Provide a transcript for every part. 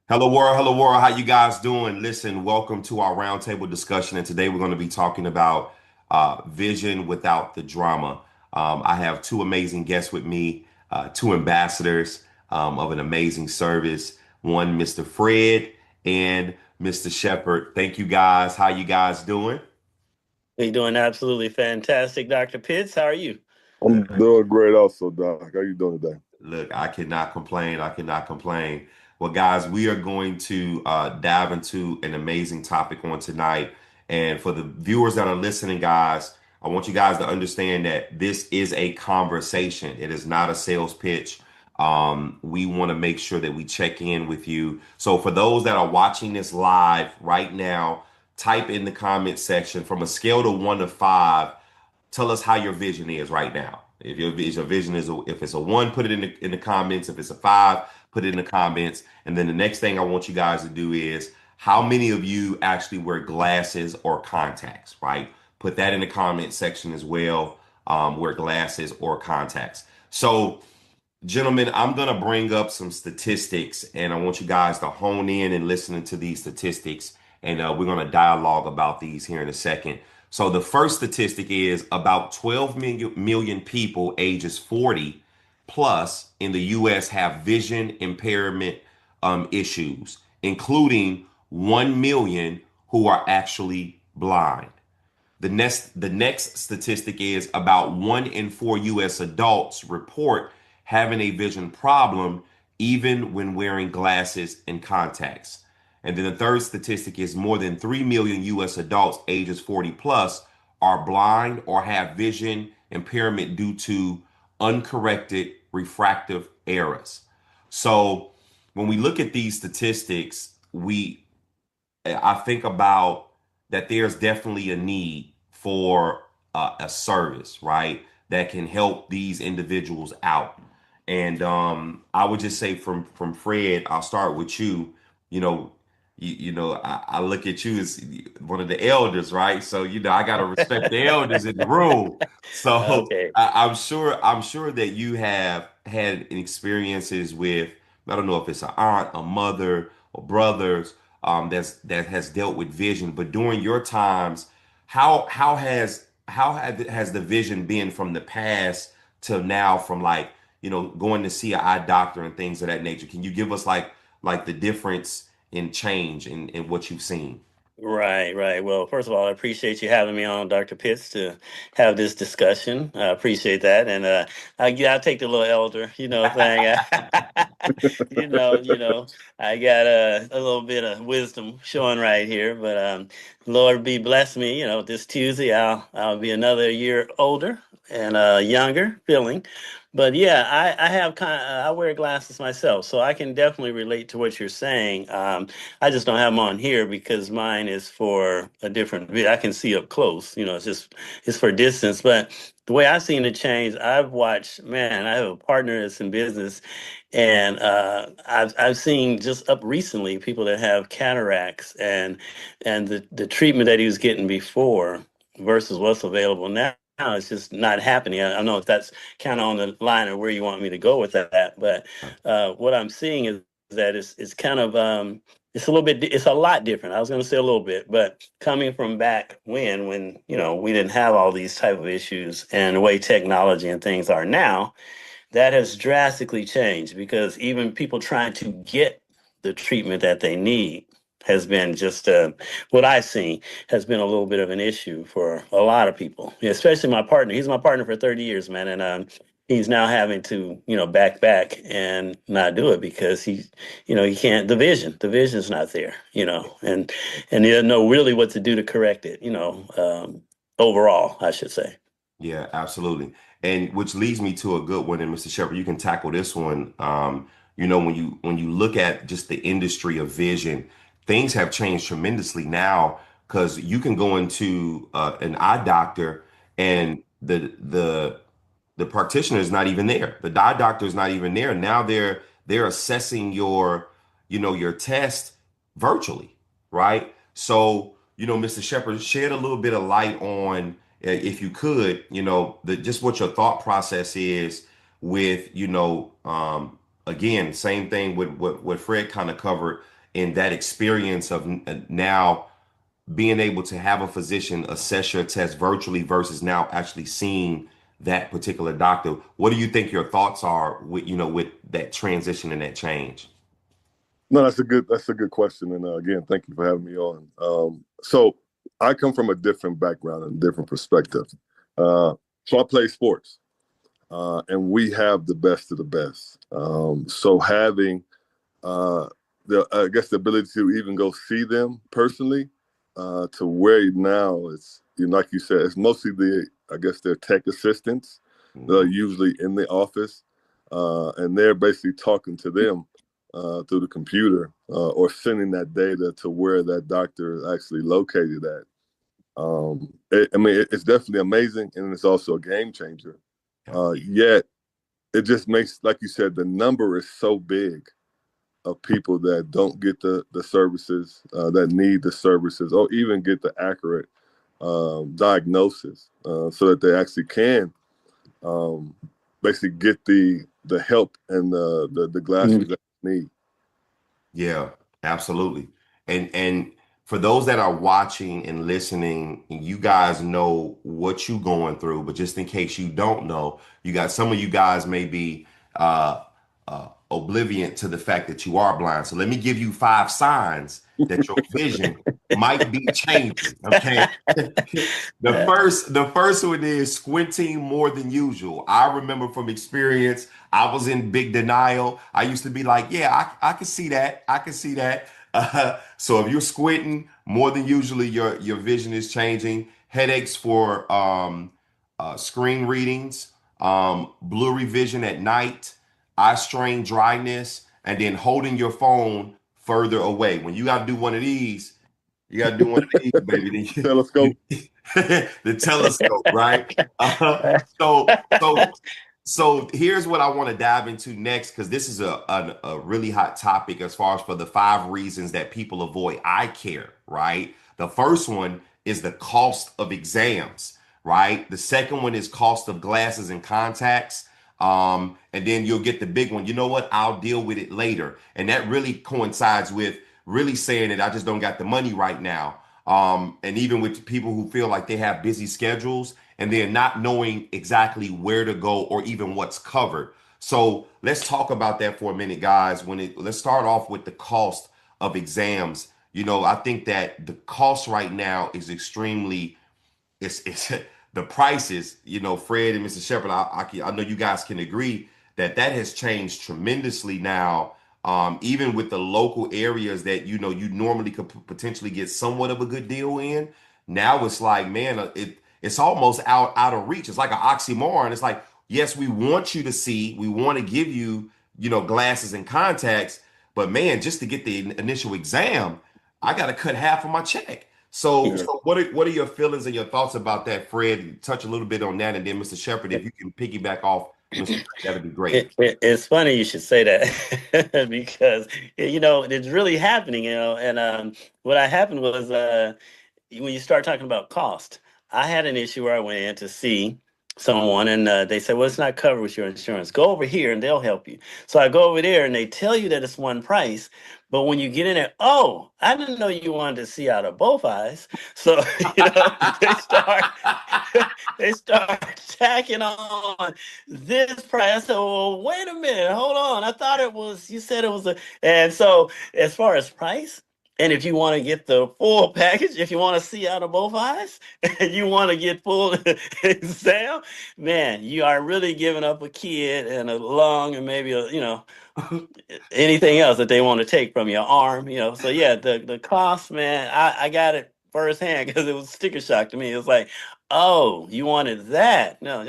Hello world. How you guys doing? Listen, welcome to our roundtable discussion, and today we're going to be talking about vision without the drama. I have two amazing guests with me, two ambassadors of an amazing service. One, Mr. Fred, and Mr. Sheppard. Thank you guys. How you guys doing? You're doing absolutely fantastic, Dr. Pitts. How are you? I'm Look, doing great also, Doc. How you doing today? Look, I cannot complain. I cannot complain. Well, guys, we are going to dive into an amazing topic on tonight. And for the viewers that are listening, guys, I want you guys to understand that this is a conversation. It is not a sales pitch. We want to make sure that we check in with you. So for those that are watching this live right now, type in the comment section from a scale to 1 to 5. Tell us how your vision is right now. If your vision is if it's a 1, put it in the comments. If it's a 5, put it in the comments. And then the next thing I want you guys to do is how many of you actually wear glasses or contacts, right? Put that in the comment section as well. Wear glasses or contacts. So, gentlemen, I'm gonna bring up some statistics, and I want you guys to hone in and listen to these statistics, and we're gonna dialogue about these here in a second. So the first statistic is about 12 million people ages 40 plus in the US have vision impairment issues, including 1 million who are actually blind. The next statistic is about 1 in 4 US adults report having a vision problem even when wearing glasses and contacts. And then the third statistic is more than 3 million US adults ages 40 plus are blind or have vision impairment due to uncorrected refractive errors. So when we look at these statistics, I think about that there's definitely a need for a service, right, that can help these individuals out. And I would just say from Fred, I'll start with you. You know, I look at you as one of the elders, right? So I gotta respect the elders in the room. So Okay. I'm sure that you have had experiences with, I don't know if it's an aunt, a mother, or brothers that has dealt with vision. But during your times, how has the vision been from the past to now, from like going to see an eye doctor and things of that nature? Can you give us like the difference in change in what you've seen? Right, right. Well, first of all, I appreciate you having me on, Dr. Pitts, to have this discussion. I appreciate that. And I'll take the little elder, thing. I got a little bit of wisdom showing right here, but Lord be bless me, this Tuesday I'll be another year older and younger feeling. But yeah, I have I wear glasses myself, so I can definitely relate to what you're saying. I just don't have them on here because mine is for a different view. I can see up close, it's for distance. But the way I've seen it change, I've watched, man, I have a partner that's in business, and I've seen just up recently people that have cataracts, and the treatment that he was getting before versus what's available now. It's just not happening. I don't know if that's kind of on the line of where you want me to go with that, but what I'm seeing is that it's kind of it's a little bit, it's a lot different. I was going to say a little bit, but coming from back when we didn't have all these type of issues, and the way technology and things are now, that has drastically changed, because even people trying to get the treatment that they need has been just what I've seen has been a little bit of an issue for a lot of people, especially my partner. He's my partner for 30 years, man. And he's now having to, back and not do it because he can't, the vision's not there, and he doesn't know really what to do to correct it, overall, I should say. Yeah, absolutely. And which leads me to a good one, and Mr. Shepherd, you can tackle this one. When you look at just the industry of vision, things have changed tremendously now, because you can go into an eye doctor, and the practitioner is not even there. The eye doctor is not even there. Now they're assessing your test virtually, right? So, Mr. Shepherd, shed a little bit of light on, if you could, just what your thought process is with, again, same thing with what Fred kind of covered. in that experience of now being able to have a physician assess your test virtually versus now actually seeing that particular doctor? What do you think your thoughts are with, with that transition and that change? No, that's a good question. And again, thank you for having me on. So I come from a different background and different perspective. So I play sports, and we have the best of the best. So having I guess the ability to even go see them personally, to where now it's, like you said, it's mostly I guess their tech assistants that are usually in the office, and they're basically talking to them through the computer, or sending that data to where that doctor is actually located at. It's definitely amazing, and it's also a game changer. Yet it just makes, like you said, the number is so big of people that don't get the services, that need the services, or even get the accurate diagnosis, so that they actually can basically get the help and the glasses that they need. Yeah, absolutely. And for those that are watching and listening, you guys know what you're going through, but just in case you don't know, some of you guys may be oblivion to the fact that you are blind. So let me give you 5 signs that your vision might be changing. Okay. The first one is squinting more than usual. I remember from experience, I was in big denial. I used to be like, yeah, I can see that. I can see that. So if you're squinting more than usually, your vision is changing. Headaches for screen readings, blurry vision at night, eye strain, dryness, and then holding your phone further away. When you got to do one of these, you got to do one of these, baby. Telescope. The telescope, right? So here's what I want to dive into next, because this is a really hot topic as far as for the 5 reasons that people avoid eye care, right? The first one is the cost of exams, right? The second one is cost of glasses and contacts. And then you'll get the big one. You know what? I'll deal with it later. And that really coincides with really saying that I just don't got the money right now. And even with people who feel like they have busy schedules and they're not knowing exactly where to go or even what's covered. So let's talk about that for a minute, guys. Let's start off with the cost of exams. I think that the cost right now is extremely, it's the prices, Fred and Mr. Sheppard, I know you guys can agree that has changed tremendously now. Even with the local areas that you normally could potentially get somewhat of a good deal in, now it's like, man, it's almost out of reach. It's like an oxymoron. It's like, yes, we want you to see, we want to give you, glasses and contacts, but man, just to get the initial exam, I got to cut half of my check. So what are your feelings and your thoughts about that, Fred? Touch a little bit on that, and then Mr. Sheppard, if you can piggyback off Mr. Fred, that'd be great. It's funny you should say that because it's really happening. And what happened was when you start talking about cost, I had an issue where I went in to see someone, and they said, well, it's not covered with your insurance. Go over here and they'll help you. So I go over there and they tell you that it's one price. But when you get in there, oh, I didn't know you wanted to see out of both eyes. So, they start tacking on this price. I said, well, wait a minute, hold on. I thought you said it was and so as far as price, and if you want to get the full package, if you want to see out of both eyes, and you want to get full exam, man, you are really giving up a kid and a lung and maybe anything else that they want to take from your arm. So yeah, the cost, man, I got it firsthand because it was sticker shock to me. It was like, oh, you wanted that? No,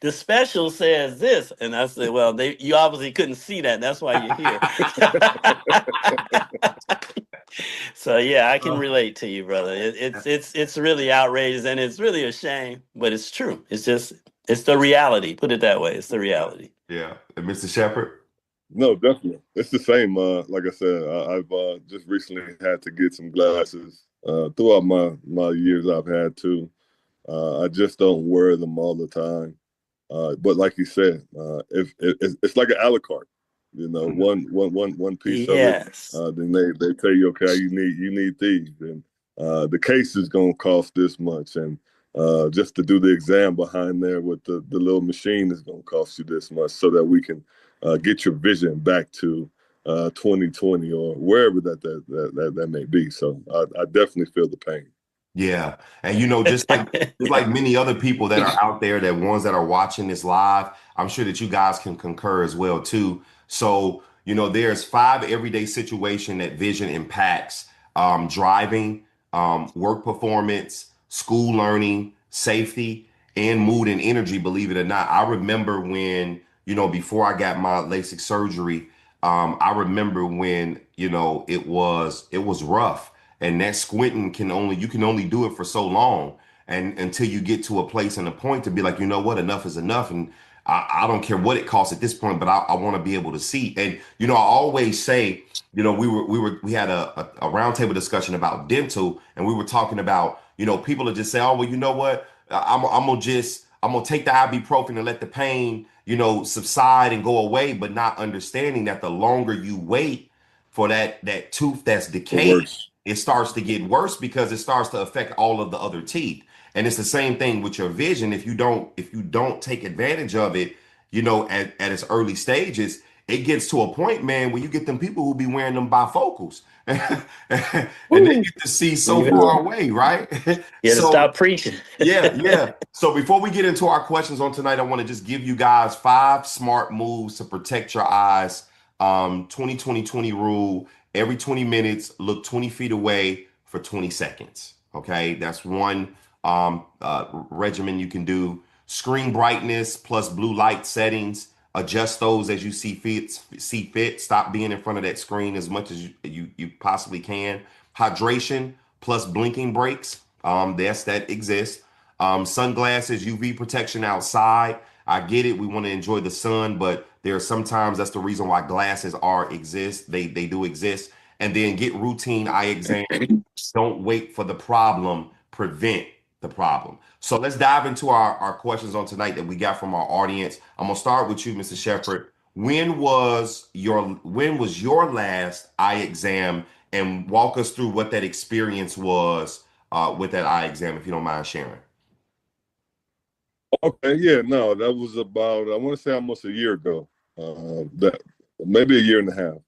the special says this, and I said, well, you obviously couldn't see that. That's why you're here. So yeah, I can relate to you, brother. It's really outrageous, and it's really a shame, but it's true. It's the reality. Put it that way. It's the reality. Yeah, and Mr. Sheppard. No, definitely, it's the same. Like I said, I've just recently had to get some glasses throughout my years. I've had to. I just don't wear them all the time. But like you said, if it's like an a la carte. one piece of it. Yes. Then they tell you, okay, you need these, and the case is going to cost this much, and just to do the exam behind there with the little machine is going to cost you this much, so that we can get your vision back to 2020 or wherever that may be. So I definitely feel the pain. Yeah. And just like many other people that are out there, that ones that are watching this live, I'm sure that you guys can concur as well too. So, there's 5 everyday situation that vision impacts: driving, work performance, school learning, safety, and mood and energy, believe it or not. I remember when, before I got my LASIK surgery, I remember when, it was rough. And that squinting you can only do it for so long, and until you get to a place and a point to be like, you know what, enough is enough. And I don't care what it costs at this point, but I want to be able to see. And I always say, we had a roundtable discussion about dental, and we were talking about, people are just say, oh, well, you know what, I'm gonna take the ibuprofen and let the pain, subside and go away, but not understanding that the longer you wait for that tooth that's The decayed, worst. it starts to get worse because it starts to affect all of the other teeth. And it's the same thing with your vision. If you don't take advantage of it, at its early stages, it gets to a point, man, where you get them people who be wearing them bifocals and they Woo. get to see so You Yeah. far away, right? got to So stop preaching. yeah, yeah. So before we get into our questions on tonight, I want to just give you guys 5 smart moves to protect your eyes. 20 rule: every 20 minutes, look 20 feet away for 20 seconds. Okay, that's one regimen you can do. Screen brightness plus blue light settings. Adjust those as you see fit. Stop being in front of that screen as much as you possibly can. Hydration plus blinking breaks. That exists. Sunglasses, UV protection outside. I get it. We want to enjoy the sun, but there are sometimes that's the reason why glasses exist. They do exist. And then get routine eye exam. Don't wait for the problem. Prevent the problem. So let's dive into our questions on tonight that we got from our audience. I'm gonna start with you, Mr. Sheppard. When was your last eye exam, and walk us through what that experience was with that eye exam, if you don't mind sharing. Okay, yeah, no, that was about, I want to say almost a year ago. That maybe a year and a half.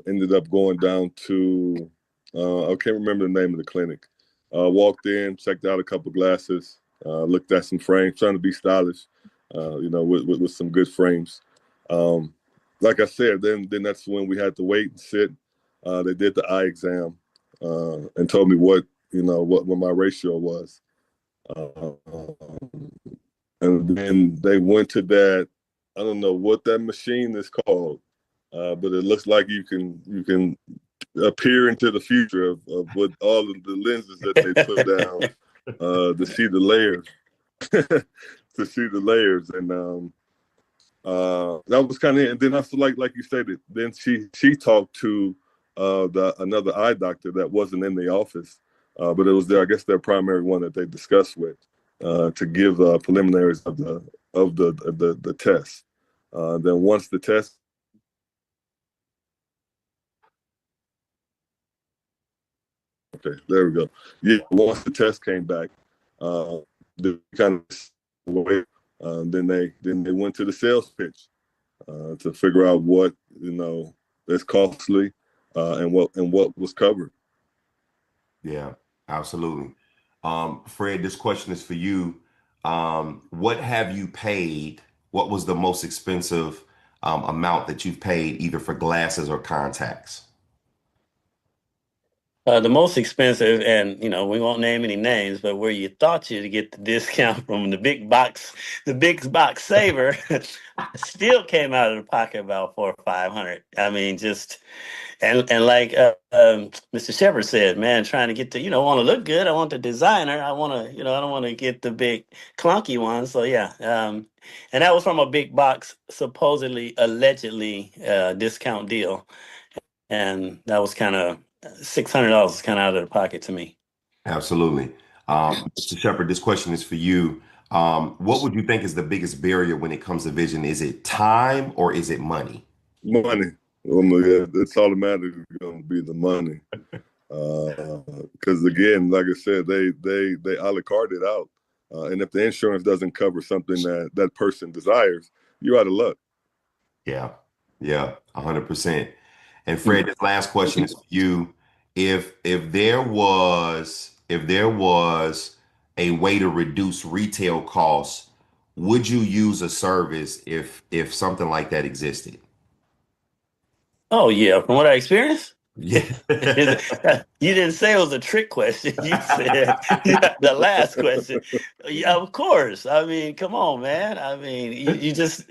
Ended up going down to I can't remember the name of the clinic. Walked in, checked out a couple glasses, looked at some frames, trying to be stylish, with some good frames. Um, like I said, then that's when we had to wait and sit. They did the eye exam and told me what my ratio was. Uh, and then they went to that. I don't know what that machine is called, but it looks like you can appear into the future of what all of the lenses that they put down to see the layers, to see the layers, and that was kind of. And then also, like you stated, then she talked to another eye doctor that wasn't in the office, but it was I guess their primary one that they discussed with to give preliminaries of the test. Then once the test, okay, there we go. Yeah, once the test came back, they kind of wait. Then they went to the sales pitch to figure out what is costly and what was covered. Yeah, absolutely. Fred, this question is for you. What have you paid? What was the most expensive amount that you've paid, either for glasses or contacts? The most expensive, and we won't name any names, but where you thought you'd get the discount from the big box saver, still came out of the pocket about 400 or 500. I mean, just and like Mr. Sheppard said, man, trying to get want to look good. I want the designer. I want to, I don't want to get the big clunky one. So yeah, and that was from a big box, supposedly, allegedly discount deal, and that was kind of $600 is kind of out of the pocket to me. Absolutely. Mr. Sheppard, this question is for you. What would you think is the biggest barrier when it comes to vision? Is it time or is it money? Money. It's automatically going to be the money. Because again, like I said, they a la carte it out, and if the insurance doesn't cover something that person desires, you're out of luck. Yeah, yeah, 100%. And Fred, this last question is for you. If there was a way to reduce retail costs, would you use a service if something like that existed? Oh yeah, from what I experienced. Yeah. You didn't say it was a trick question. You said the last question. Yeah, of course. I mean, come on, man. I mean, you just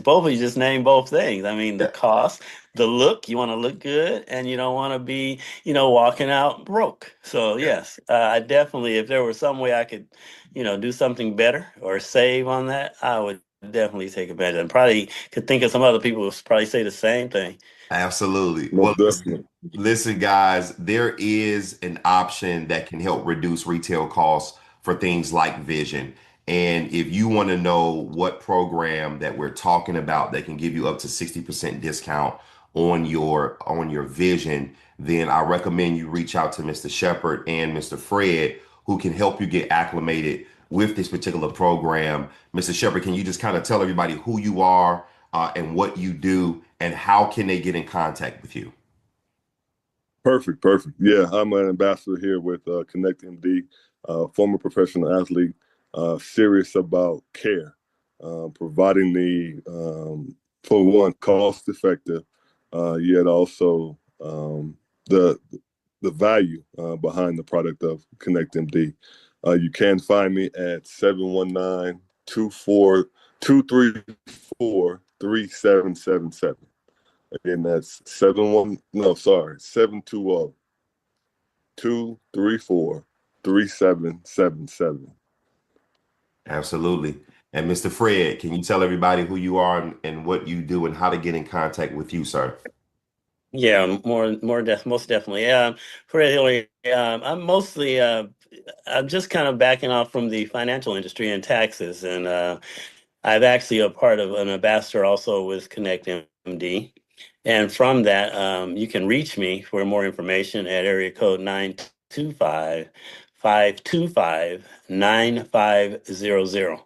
both of you just named both things. I mean, the cost, the look. You want to look good, and you don't want to be, walking out broke. So yes, I definitely, if there was some way I could, do something better or save on that, I would definitely take advantage. And probably could think of some other people who probably say the same thing. Absolutely. Well, Most definitely. listen, guys, there is an option that can help reduce retail costs for things like vision. And if you want to know what program that we're talking about that can give you up to 60% discount on your vision, then I recommend you reach out to Mr. Sheppard and Mr. Fred, who can help you get acclimated with this particular program. Mr. Sheppard, can you just kind of tell everybody who you are, and what you do, and how can they get in contact with you? Perfect, perfect. Yeah, I'm an ambassador here with KonnectMD, former professional athlete, serious about care, providing for one, cost effective, yet also the the value behind the product of KonnectMD. You can find me at 719-234-3777. Again, that's 720-234-3777. Absolutely. And Mr. Fred, can you tell everybody who you are and what you do and how to get in contact with you, sir? Yeah, most definitely. For Hillary, I'm just kind of backing off from the financial industry and taxes, and I've actually a part of an ambassador also with ConnectMD, and from that, you can reach me for more information at area code 925-525-9500.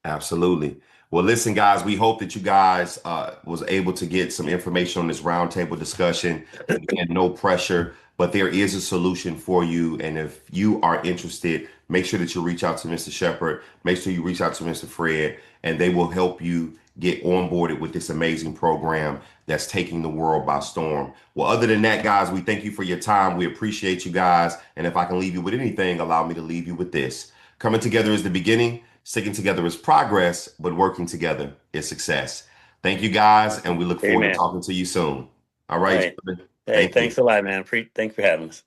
Absolutely. Well, listen, guys, we hope that you guys was able to get some information on this roundtable discussion. Again, no pressure, but there is a solution for you. And if you are interested, make sure that you reach out to Mr. Sheppard. Make sure you reach out to Mr. Fred, and they will help you get onboarded with this amazing program that's taking the world by storm. Well, other than that, guys, we thank you for your time. We appreciate you guys. And if I can leave you with anything, allow me to leave you with this. Coming together is the beginning. Sticking together is progress, but working together is success. Thank you, guys, and we look forward to Amen. talking to you soon. All All right, right. gentlemen. Hey, Thank you. thanks a lot, man. Thanks for having us.